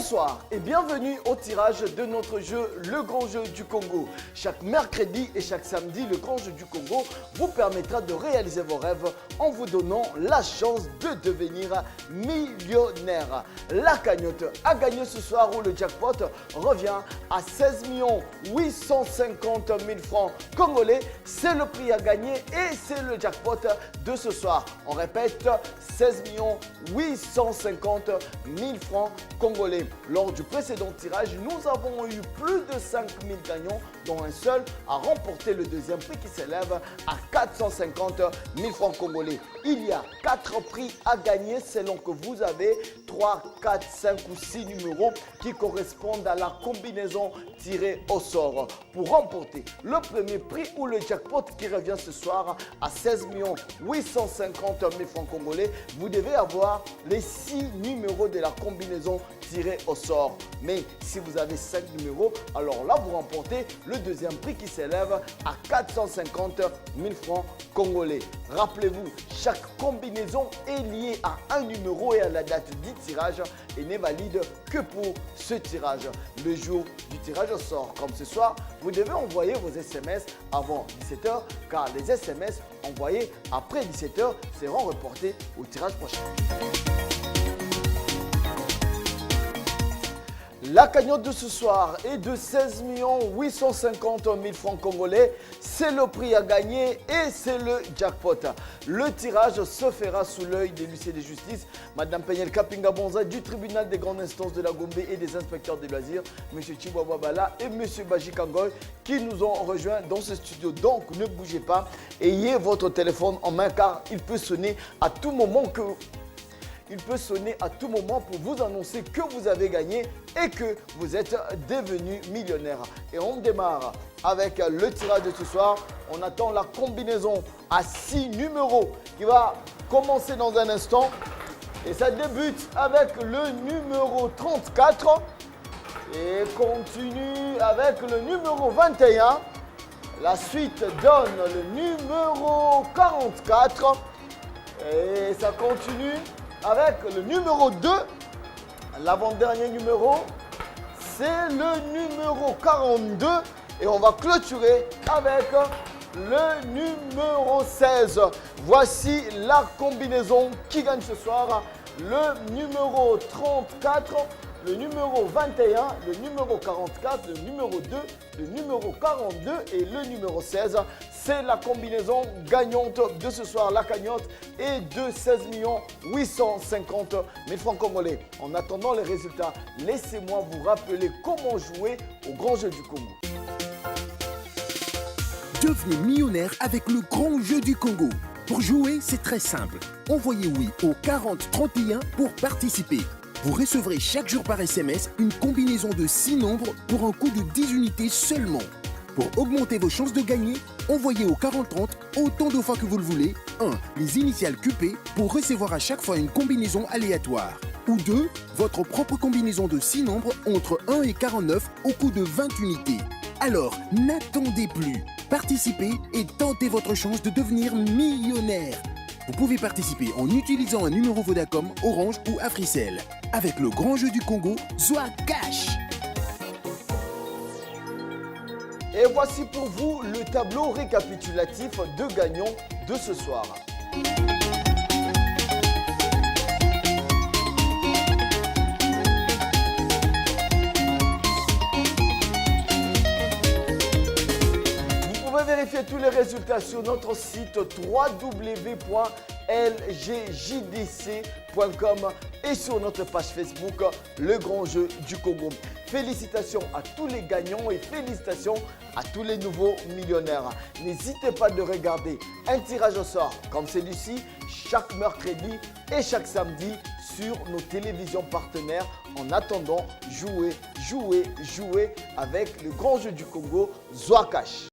Bonsoir et bienvenue au tirage de notre jeu Le Grand Jeu du Congo. Chaque mercredi et chaque samedi, Le Grand Jeu du Congo vous permettra de réaliser vos rêves en vous donnant la chance de devenir millionnaire. La cagnotte à gagner ce soir où le jackpot revient à 16 850 000 francs congolais. C'est le prix à gagner et c'est le jackpot de ce soir. On répète, 16 850 000 francs congolais. Lors du précédent tirage, nous avons eu plus de 5 000 gagnants, dont un seul a remporté le deuxième prix qui s'élève à 450 000 francs congolais. Il y a 4 prix à gagner selon que vous avez 3, 4, 5 ou 6 numéros qui correspondent à la combinaison tirée au sort. Pour remporter le premier prix ou le jackpot qui revient ce soir à 16 850 000 francs congolais, vous devez avoir les 6 numéros de la combinaison tirée au sort. Mais si vous avez 5 numéros, alors là vous remportez le deuxième prix qui s'élève à 450 000 francs congolais. Rappelez-vous, chaque combinaison est liée à un numéro et à la date du tirage et n'est valide que pour ce tirage. Le jour du tirage au sort, comme ce soir, vous devez envoyer vos SMS avant 17h car les SMS envoyés après 17h seront reportés au tirage prochain. La cagnotte de ce soir est de 16 850 000 francs congolais. C'est le prix à gagner et c'est le jackpot. Le tirage se fera sous l'œil de l'huissier de justice, Madame Penyel Kapinga Bonza du tribunal des grandes instances de la Gombe et des inspecteurs des loisirs, M. Chihuahua Bala et M. Baji Kangoy qui nous ont rejoints dans ce studio. Donc ne bougez pas, ayez votre téléphone en main car il peut sonner à tout moment pour vous annoncer que vous avez gagné et que vous êtes devenu millionnaire. Et on démarre avec le tirage de ce soir. On attend la combinaison à 6 numéros qui va commencer dans un instant. Et ça débute avec le numéro 34 et continue avec le numéro 21. La suite donne le numéro 44 et ça continue avec le numéro 2, l'avant-dernier numéro, c'est le numéro 42 et on va clôturer avec le numéro 16. Voici la combinaison qui gagne ce soir, le numéro 34, le numéro 21, le numéro 44, le numéro 2, le numéro 42 et le numéro 16. C'est la combinaison gagnante de ce soir. La cagnotte est de 16 850 000 francs congolais. En attendant les résultats, laissez-moi vous rappeler comment jouer au Grand Jeu du Congo. Devenez millionnaire avec le Grand Jeu du Congo. Pour jouer, c'est très simple. Envoyez oui au 40 31 pour participer. Vous recevrez chaque jour par SMS une combinaison de 6 nombres pour un coût de 10 unités seulement. Pour augmenter vos chances de gagner, envoyez au 4030 autant de fois que vous le voulez. 1. Les initiales QP pour recevoir à chaque fois une combinaison aléatoire. Ou 2. Votre propre combinaison de 6 nombres entre 1 et 49 au coût de 20 unités. Alors, n'attendez plus. Participez et tentez votre chance de devenir millionnaire. Vous pouvez participer en utilisant un numéro Vodacom, Orange ou Africell. Avec le Grand Jeu du Congo, Zoa Cash. Et voici pour vous le tableau récapitulatif de gagnants de ce soir. Vous pouvez vérifier tous les résultats sur notre site www.lgjdc.com et sur notre page Facebook Le Grand Jeu du Congo. Félicitations à tous les gagnants et félicitations à tous les nouveaux millionnaires. N'hésitez pas de regarder un tirage au sort comme celui-ci chaque mercredi et chaque samedi sur nos télévisions partenaires. En attendant, jouez avec le Grand Jeu du Congo, Zoa Cash.